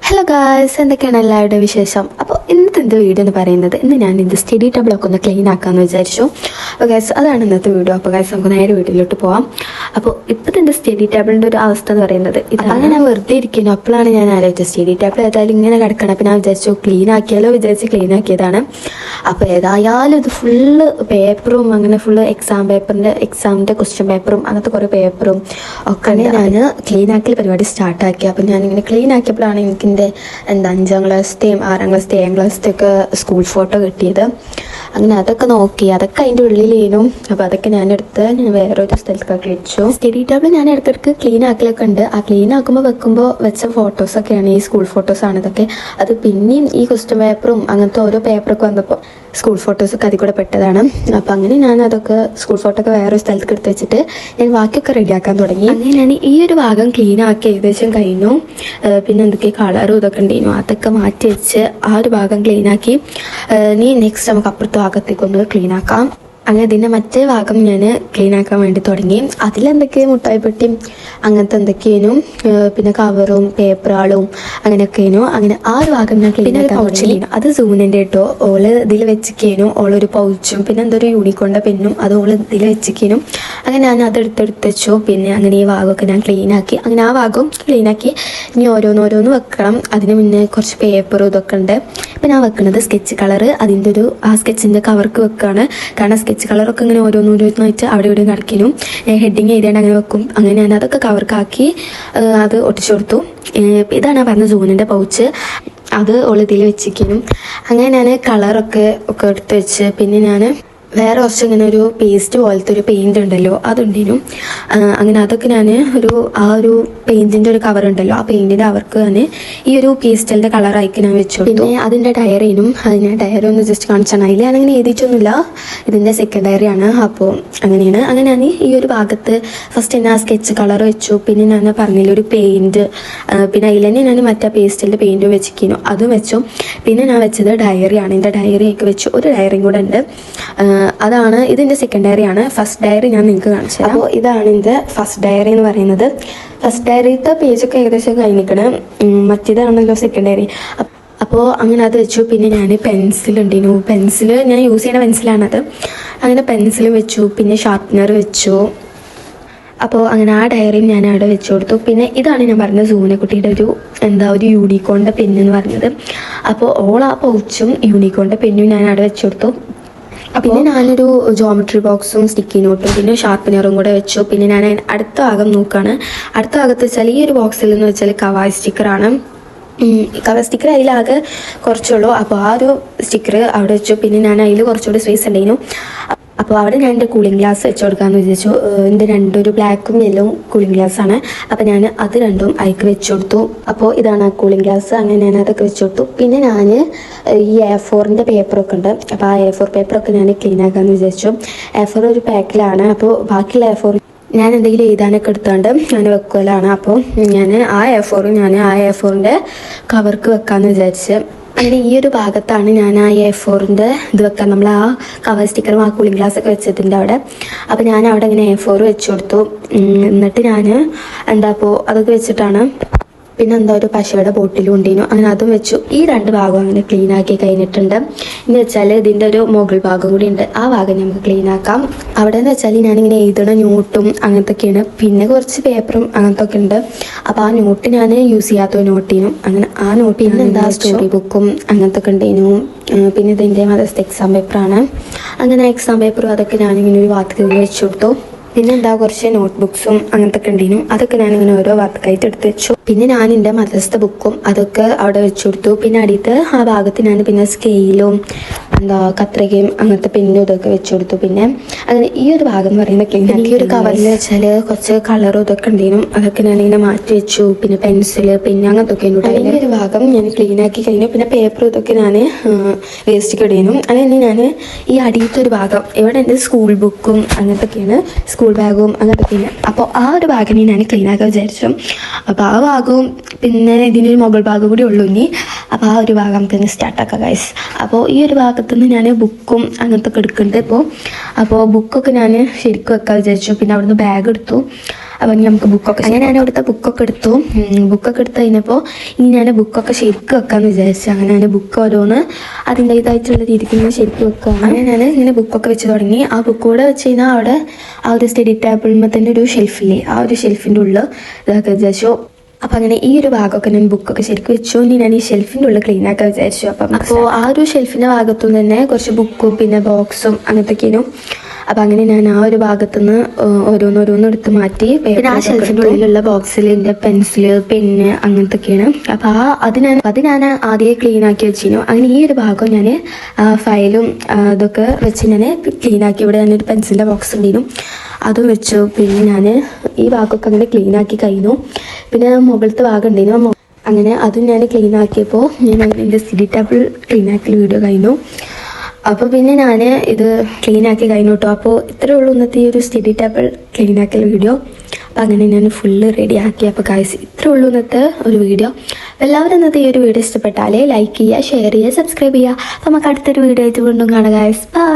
Hello guys, എന്തൊക്കെയാണ് എല്ലാവരുടെ വിശേഷം? അപ്പോൾ ഇന്നത്തെ എൻ്റെ വീഡിയോ എന്ന് പറയുന്നത്, ഇന്ന് ഞാൻ ഇത് സ്റ്റഡി ടേബിളൊക്കെ ഒന്ന് ക്ലീൻ ആക്കാമെന്ന് വിചാരിച്ചു. അപ്പോൾ ഗായ്സ്, അതാണ് ഇന്നത്തെ വീഡിയോ. അപ്പോൾ ഗായ്സ്, നമുക്ക് നേരെ വീഡിയോയിലോട്ട് പോകാം. അപ്പോൾ ഇപ്പോഴത്തെ എൻ്റെ സ്റ്റഡി ടേബിളിൻ്റെ ഒരു അവസ്ഥ എന്ന് പറയുന്നത് ഇതാണ്. അങ്ങനെ ഞാൻ വെറുതെ ഇരിക്കുന്നു. അപ്പോഴാണ് ഞാൻ ആലോചിച്ചത് സ്റ്റഡി ടേബിൾ ഏതായാലും ഇങ്ങനെ കിടക്കണം. അപ്പോൾ ഞാൻ വിചാരിച്ചു ക്ലീൻ ആക്കിയാലോ വിചാരിച്ച് ക്ലീൻ ആക്കിയതാണ്. അപ്പോൾ ഏതായാലും ഇത് ഫുള്ള് പേപ്പറും അങ്ങനെ ഫുള്ള് എക്സാമിൻ്റെ ക്വസ്റ്റ്യൻ പേപ്പറും അങ്ങനത്തെ കുറേ പേപ്പറും ഒക്കെ ഞാൻ ക്ലീൻ ആക്കൽ പരിപാടി സ്റ്റാർട്ടാക്കി. അപ്പോൾ ഞാനിങ്ങനെ ക്ലീൻ ആക്കിയപ്പോഴാണ് എനിക്ക് എൻ്റെ 5ാം ക്ലാസ്സിലെയും 6ാം ക്ലാസ്സിലെയും 7ാം ക്ലാസ്സിലൊക്കെ സ്കൂൾ ഫോട്ടോ കിട്ടിയത്. അങ്ങനെ അതൊക്കെ നോക്കി, അതൊക്കെ അതിൻ്റെ ഉള്ളിലേനും. അപ്പോൾ അതൊക്കെ ഞാൻ വേറൊരു സ്ഥലത്തൊക്കെ വെച്ചു. സ്റ്റഡി ടേബിൾ ഞാൻ ഇടയ്ക്കിടയ്ക്ക് ക്ലീൻ ആക്കലൊക്കെ ഉണ്ട്. ആ ക്ലീൻ ആക്കുമ്പോൾ വെച്ച ഫോട്ടോസൊക്കെയാണ് ഈ സ്കൂൾ ഫോട്ടോസാണ് ഇതൊക്കെ. അത് പിന്നെയും ഈ ക്വസ്റ്റ്യൻ പേപ്പറും അങ്ങനത്തെ ഓരോ പേപ്പറൊക്കെ വന്നപ്പോൾ സ്കൂൾ ഫോട്ടോസൊക്കെ അതിൽ കൂടെ പെട്ടതാണ്. അപ്പോൾ അങ്ങനെ ഞാൻ അതൊക്കെ സ്കൂൾ ഫോട്ടോ ഒക്കെ വേറൊരു സ്ഥലത്ത് എടുത്ത് വെച്ചിട്ട് ഞാൻ ബാക്കിയൊക്കെ റെഡിയാക്കാൻ തുടങ്ങി. അങ്ങനെ ഞാൻ ഈ ഒരു ഭാഗം ക്ലീൻ ആക്കി ഏകദേശം കഴിഞ്ഞു. പിന്നെ എന്തൊക്കെ കളറും ഇതൊക്കെ ഉണ്ടായിരുന്നു, അതൊക്കെ മാറ്റി വെച്ച് ആ ഒരു ഭാഗം ക്ലീൻ ആക്കി. ഇനി നെക്സ്റ്റ് നമുക്ക് അപ്പുറത്തെ ഭാഗത്തേക്കൊന്ന് ക്ലീൻ ആക്കാം. അങ്ങനെ ഇതിൻ്റെ മറ്റേ ഭാഗം ഞാൻ ക്ലീൻ ആക്കാൻ വേണ്ടി തുടങ്ങി. അതിലെന്തൊക്കെ മുട്ടായിപ്പെട്ടിയും അങ്ങനത്തെ എന്തൊക്കെയേനും പിന്നെ കവറും പേപ്പറുകളും അങ്ങനെയൊക്കെയേനു. അങ്ങനെ ആ ഒരു ഭാഗം ഞാൻ ക്ലീൻ ആക്കാൻ തുടങ്ങി. അത് സൂനിൻ്റെ കേട്ടോ. ഓള് ഇതിൽ വെച്ചിക്കേനു. ഓളൊരു പൗച്ചും പിന്നെ എന്തൊരു യൂണിക്കോണിൻ്റെ പെന്നും അത് ഓള് ഇതിൽ വെച്ചിക്കേനു. അങ്ങനെ ഞാൻ അതെടുത്ത് വെച്ചു. പിന്നെ അങ്ങനെ ഈ ഭാഗമൊക്കെ ഞാൻ ക്ലീൻ ആക്കി. അങ്ങനെ ആ ഭാഗം ക്ലീൻ ആക്കി. ഇനി ഓരോന്ന് വെക്കണം. അതിന് മുന്നേ കുറച്ച് പേപ്പറും ഇതൊക്കെ ഉണ്ട്. ഇപ്പം ഞാൻ വെക്കുന്നത് സ്കെച്ച് കളറ് അതിൻ്റെ ആ സ്കെച്ചിൻ്റെ കവർക്ക് വെക്കുകയാണ്. കാരണം സ്കെച്ച് കളറൊക്കെ ഇങ്ങനെ ഓരോന്നായിട്ട് അവിടെ ഇവിടെ കിടക്കിനും ഹെഡിങ് എഴുതിയാണ്ട് അങ്ങനെ വെക്കും. അങ്ങനെ ഞാൻ അതൊക്കെ കവർക്കാക്കി അത് ഒട്ടിച്ചു കൊടുത്തു. ഇതാണ് പറഞ്ഞ സൂനിൻ്റെ പൗച്ച്. അത് ഒളിതിൽ വെച്ചിരിക്കുന്നു. അങ്ങനെ ഞാൻ കളറൊക്കെ എടുത്ത് വെച്ച് പിന്നെ ഞാൻ വേറെ കുറച്ച് ഇങ്ങനെ ഒരു പേസ്റ്റ് പോലത്തെ ഒരു പെയിൻറ് ഉണ്ടല്ലോ അതുണ്ടേനും. അങ്ങനെ അതൊക്കെ ഞാൻ ആ ഒരു പെയിൻറ്റിൻ്റെ ഒരു കവർ ഉണ്ടല്ലോ ആ പെയിൻറ്റിൻ്റെ അവർക്ക് തന്നെ ഈ ഒരു പേസ്റ്റലിൻ്റെ കളറായിക്ക് ഞാൻ വെച്ചു. പിന്നെ അതിൻ്റെ ഡയറിനും അതിൻ്റെ ഡയറി ഒന്ന് ജസ്റ്റ് കാണിച്ചാണ്. അതിൽ ഞാനങ്ങനെ എഴുതിയിട്ടൊന്നുമില്ല. ഇതിൻ്റെ സെക്കൻഡ് ഡയറിയാണ്. അപ്പോൾ അങ്ങനെയാണ്. അങ്ങനെ ഞാൻ ഈ ഒരു ഭാഗത്ത് ഫസ്റ്റ് ഞാൻ സ്കെച്ച് കളർ വെച്ചു. പിന്നെ ഞാൻ പറഞ്ഞില്ല ഒരു പെയിൻറ്, പിന്നെ അതിൽ തന്നെ ഞാൻ മറ്റേ പേസ്റ്റലിൻ്റെ പെയിൻറ്റും വെച്ചിരിക്കുന്നു, അതും വെച്ചു. പിന്നെ ഞാൻ വെച്ചത് ഡയറിയാണ്. എൻ്റെ ഡയറിയൊക്കെ വെച്ചു. ഒരു ഡയറിയും കൂടെ ഉണ്ട്. അതാണ് ഇതിൻ്റെ സെക്കൻഡ് ഡയറി ആണ്. ഫസ്റ്റ് ഡയറി ഞാൻ നിങ്ങൾക്ക് കാണിച്ചു തരാം. അപ്പോൾ ഇതാണ് എൻ്റെ ഫസ്റ്റ് ഡയറി എന്ന് പറയുന്നത്. ഫസ്റ്റ് ഡയറിത്തെ പേജൊക്കെ ഏകദേശം കഴിഞ്ഞിരിക്കണം. മറ്റേതാണല്ലോ സെക്കൻഡ് ഡയറി. അപ്പോൾ അങ്ങനെ അത് വെച്ചു. പിന്നെ ഞാൻ പെൻസിലുണ്ടേനു. പെൻസിൽ ഞാൻ യൂസ് ചെയ്യുന്ന പെൻസിലാണത്. അങ്ങനെ പെൻസിലും വെച്ചു. പിന്നെ ഷാർപ്പ്നർ വെച്ചു. അപ്പോൾ അങ്ങനെ ആ ഡയറിയും ഞാൻ അവിടെ വെച്ചു കൊടുത്തു. പിന്നെ ഇതാണ് ഞാൻ പറഞ്ഞത് സൂനക്കുട്ടിയുടെ ഒരു യൂണിക്കോണിൻ്റെ പെന്നെന്ന് പറഞ്ഞത്. അപ്പോൾ ആ പൗച്ചും യൂണിക്കോണിൻ്റെ പെന്നും ഞാൻ അവിടെ വെച്ചു കൊടുത്തു. പിന്നെ ഞാനൊരു ജോമെട്രി ബോക്സും സ്റ്റിക്കി നോട്ടും പിന്നെ ഷാർപ്പനറും കൂടെ വെച്ചു. പിന്നെ ഞാൻ അടുത്ത ഭാഗം നോക്കുകയാണ്. അടുത്ത ഭാഗത്ത് വെച്ചാൽ ഈ ഒരു ബോക്സിൽ എന്ന് വെച്ചാൽ കവായ് സ്റ്റിക്കറാണ്. കവർ സ്റ്റിക്കർ അതിലാകെ കുറച്ചുള്ളൂ. അപ്പോൾ ആ ഒരു സ്റ്റിക്കർ അവിടെ വെച്ചു. പിന്നെ ഞാൻ അതിൽ കുറച്ചുകൂടി സ്പേസ് ഉണ്ടായിരുന്നു. അപ്പോൾ അവിടെ ഞാൻ എൻ്റെ കൂളിംഗ് ഗ്ലാസ് വെച്ച് കൊടുക്കാമെന്ന് വിചാരിച്ചു. എൻ്റെ ഒരു ബ്ലാക്കും യെല്ലോവും കൂളിംഗ് ഗ്ലാസ്സാണ്. അപ്പോൾ ഞാൻ അത് രണ്ടും അതിക്ക് വെച്ച് കൊടുത്തു. അപ്പോൾ ഇതാണ് ആ കൂളിംഗ് ഗ്ലാസ്. അങ്ങനെ ഞാൻ അതൊക്കെ വെച്ച് കൊടുത്തു. പിന്നെ ഞാൻ ഈ A4ൻ്റെ പേപ്പറൊക്കെ ഉണ്ട്. അപ്പോൾ ആ A4 പേപ്പറൊക്കെ ഞാൻ ക്ലീൻ ആക്കാമെന്ന് വിചാരിച്ചു. A4 ഒരു പാക്കിലാണ്. അപ്പോൾ ബാക്കിയുള്ള A4 ഞാൻ എന്തെങ്കിലും എഴുതാനൊക്കെ എടുത്താണ്ട് ഞാൻ വെക്കലാണ്. അപ്പോൾ ഞാൻ ആ A4ൻ്റെ കവർക്ക് വെക്കാമെന്ന് വിചാരിച്ച് അങ്ങനെ ഈ ഒരു ഭാഗത്താണ് ഞാൻ ആ A4ൻ്റെ ഇത് വെക്കാൻ നമ്മൾ ആ കവർ സ്റ്റിക്കറും ആ കൂളിംഗ് ഗ്ലാസ്സൊക്കെ വെച്ചതിൻ്റെ അവിടെ. അപ്പോൾ ഞാൻ അവിടെ ഇങ്ങനെ A4 വെച്ച് കൊടുത്തു. എന്നിട്ട് ഞാൻ അപ്പോൾ അതൊക്കെ വെച്ചിട്ടാണ് പിന്നെ ഒരു പശയുടെ ബോട്ടിലും ഉണ്ടീനു. അങ്ങനെ അതും വെച്ചു. ഈ 2 ഭാഗം അങ്ങനെ ക്ലീൻ ആക്കി കഴിഞ്ഞിട്ടുണ്ട്. എന്ന് വെച്ചാൽ ഇതിൻ്റെ ഒരു മുകൾ ഭാഗം കൂടി ഉണ്ട്. ആ ഭാഗം നമുക്ക് ക്ലീൻ ആക്കാം. അവിടെ എന്ന് വെച്ചാൽ ഞാനിങ്ങനെ എഴുതണ നോട്ടും അങ്ങനത്തൊക്കെയാണ്. പിന്നെ കുറച്ച് പേപ്പറും അങ്ങനത്തെ ഒക്കെ ഉണ്ട്. അപ്പോൾ ആ നോട്ട് ഞാൻ യൂസ് ചെയ്യാത്ത നോട്ടീനും അങ്ങനെ ആ നോട്ടിന് സ്റ്റോറി ബുക്കും അങ്ങനത്തെ ഒക്കെ ഉണ്ടേനു. പിന്നെ ഇതിൻ്റെ മദർസ് എക്സാം പേപ്പറാണ്. അങ്ങനെ എക്സാം പേപ്പറും അതൊക്കെ ഞാനിങ്ങനെ ഒരു ഭാഗത്ത് വെച്ചു കൊടുത്തു. പിന്നെ കുറച്ച് നോട്ട്ബുക്സും അങ്ങനത്തെ ഒക്കെ ഉണ്ടീനും. അതൊക്കെ ഞാനിങ്ങനെ ഓരോ ഭാഗത്തായിട്ട് എടുത്ത് വെച്ചു. പിന്നെ ഞാൻ എൻ്റെ മദർസത്തെ ബുക്കും അതൊക്കെ അവിടെ വെച്ചു കൊടുത്തു. പിന്നെ അടിയത്ത് ആ ഭാഗത്ത് ഞാൻ പിന്നെ സ്കെയിലും കത്രികയും അങ്ങനത്തെ പെന്നും ഇതൊക്കെ വെച്ചു കൊടുത്തു. പിന്നെ അങ്ങനെ ഈ ഒരു ഭാഗം എന്ന് പറയുന്നത് ക്ലീൻ ആക്കി. ഈ ഒരു കവറിൽ വെച്ചാൽ കുറച്ച് കളറും ഇതൊക്കെ ഉണ്ടീനും. അതൊക്കെ ഞാനിങ്ങനെ മാറ്റി വെച്ചു. പിന്നെ പെൻസില് പിന്നെ അങ്ങനത്തെ ഒക്കെ ഉണ്ട്. ഈ ഒരു ഭാഗം ഞാൻ ക്ലീൻ ആക്കി കഴിഞ്ഞു. പിന്നെ പേപ്പറും ഇതൊക്കെ ഞാൻ വേസ്റ്റ് ഇടീനും. അങ്ങനെ ഞാൻ ഈ അടിയത്തെ ഒരു ഭാഗം ഇവിടെ എൻ്റെ സ്കൂൾ ബുക്കും അങ്ങനത്തെ ഒക്കെയാണ്, സ്കൂൾ ബാഗും അങ്ങനത്തെ ഒക്കെയാണ്. അപ്പോൾ ആ ഒരു ഭാഗം ഞാൻ ക്ലീൻ ആക്കാൻ വിചാരിച്ചു. അപ്പോൾ ആ ഭാഗവും പിന്നെ ഇതിനൊരു മുകൾ ഭാഗം കൂടി ഉള്ളൂ ഇനി. അപ്പോൾ ആ ഒരു ഭാഗം നമുക്ക് സ്റ്റാർട്ടാക്കാം ഗൈസ്. അപ്പോൾ ഈ ഒരു ഭാഗത്തുനിന്ന് ഞാൻ ബുക്കും അങ്ങനത്തെ ഒക്കെ എടുക്കുന്നുണ്ട്. അപ്പോൾ ബുക്കൊക്കെ ഞാൻ ശരിക്കും വെക്കാൻ വിചാരിച്ചു. പിന്നെ അവിടുന്ന് ബാഗ് എടുത്തു. അപ്പം ഇനി നമുക്ക് ബുക്കൊക്കെ അങ്ങനെ ഞാൻ അവിടുത്തെ ബുക്കൊക്കെ എടുത്തു. ബുക്കൊക്കെ എടുത്ത് കഴിഞ്ഞപ്പോൾ ഇനി ഞാൻ ബുക്കൊക്കെ ശരിക്കും വെക്കാമെന്ന് വിചാരിച്ചു. അങ്ങനെ ഞാൻ ബുക്ക് ഓരോന്ന് അതിൻ്റേതായിട്ടുള്ള രീതിക്ക് ഇങ്ങനെ ശരിക്കും വെക്കുക. അങ്ങനെ ഞാൻ ഇങ്ങനെ ബുക്കൊക്കെ വെച്ച് തുടങ്ങി. ആ ബുക്ക് കൂടെ വെച്ച് കഴിഞ്ഞാൽ അവിടെ ആ ഒരു സ്റ്റഡി ടേബിളിൽ തന്നെ ഒരു ഷെൽഫില്ലേ, ആ ഒരു ഷെൽഫിൻ്റെ ഉള്ളിൽ ഇതൊക്കെ വിചാരിച്ചു. അപ്പം അങ്ങനെ ഈ ഒരു ഭാഗമൊക്കെ ഞാൻ ബുക്കൊക്കെ ശരിക്കും വെച്ചു. ഇനി ഞാൻ ഈ ഷെൽഫിൻ്റെ ഉള്ളിൽ ക്ലീൻ ആക്കാൻ വിചാരിച്ചു. അപ്പോൾ ആ ഒരു ഷെൽഫിൻ്റെ ഭാഗത്തുനിന്ന് തന്നെ കുറച്ച് ബുക്കും പിന്നെ ബോക്സും അങ്ങനത്തെയൊക്കെയും. അപ്പം അങ്ങനെ ഞാൻ ആ ഒരു ഭാഗത്തുനിന്ന് ഓരോന്നോരോന്ന് എടുത്ത് മാറ്റി. പിന്നെ ആ ഷെൽഫിൻ്റെ ഉള്ളിലുള്ള ബോക്സിൽ എൻ്റെ പെൻസില് പെന്ന് അങ്ങനത്തെയൊക്കെയാണ്. അപ്പം അത് ഞാൻ ആദ്യമേ ക്ലീൻ ആക്കി വെച്ചിരുന്നു. അങ്ങനെ ഈ ഒരു ഭാഗം ഞാൻ ഫയലും ഇതൊക്കെ വെച്ച് ഞാൻ ക്ലീൻ ആക്കി. ഇവിടെ ഞാനൊരു പെൻസിലിൻ്റെ ബോക്സ് ഉണ്ടായിരുന്നു, അതും വെച്ചു. പിന്നെ ഞാൻ ഈ ഭാഗമൊക്കെ അങ്ങനെ ക്ലീൻ ആക്കി കഴിഞ്ഞു. പിന്നെ മുകളിലത്തെ ഭാഗം ഉണ്ടായിരുന്നു, അങ്ങനെ അതും ഞാൻ ക്ലീൻ ആക്കിയപ്പോൾ ഞാൻ എൻ്റെ സ്റ്റഡി ടേബിൾ ക്ലീൻ ആക്കിയ വീഡിയോ കഴിഞ്ഞു. അപ്പോൾ പിന്നെ ഞാൻ ഇത് ക്ലീൻ ആക്കി കഴിഞ്ഞു കേട്ടോ. അപ്പോൾ ഇത്രയേ ഉള്ളൂ ഇന്നത്തെ ഈ ഒരു സ്റ്റഡി ടേബിൾ ക്ലീൻ ആക്കിയ വീഡിയോ. അപ്പോൾ അങ്ങനെ ഞാൻ ഫുള്ള് റെഡി ആക്കി. അപ്പോൾ ഗൈസ് ഇത്രയേ ഉള്ളൂ ഇന്നത്തെ ഒരു വീഡിയോ. എല്ലാവരും ഇന്നത്തെ ഈ ഒരു വീഡിയോ ഇഷ്ടപ്പെട്ടാലേ ലൈക്ക് ചെയ്യുക, ഷെയർ ചെയ്യുക, സബ്സ്ക്രൈബ് ചെയ്യുക. അപ്പോൾ നമുക്ക് അടുത്തൊരു വീഡിയോ ആയിട്ട് വീണ്ടും കാണാം ഗൈസ്. ബൈ.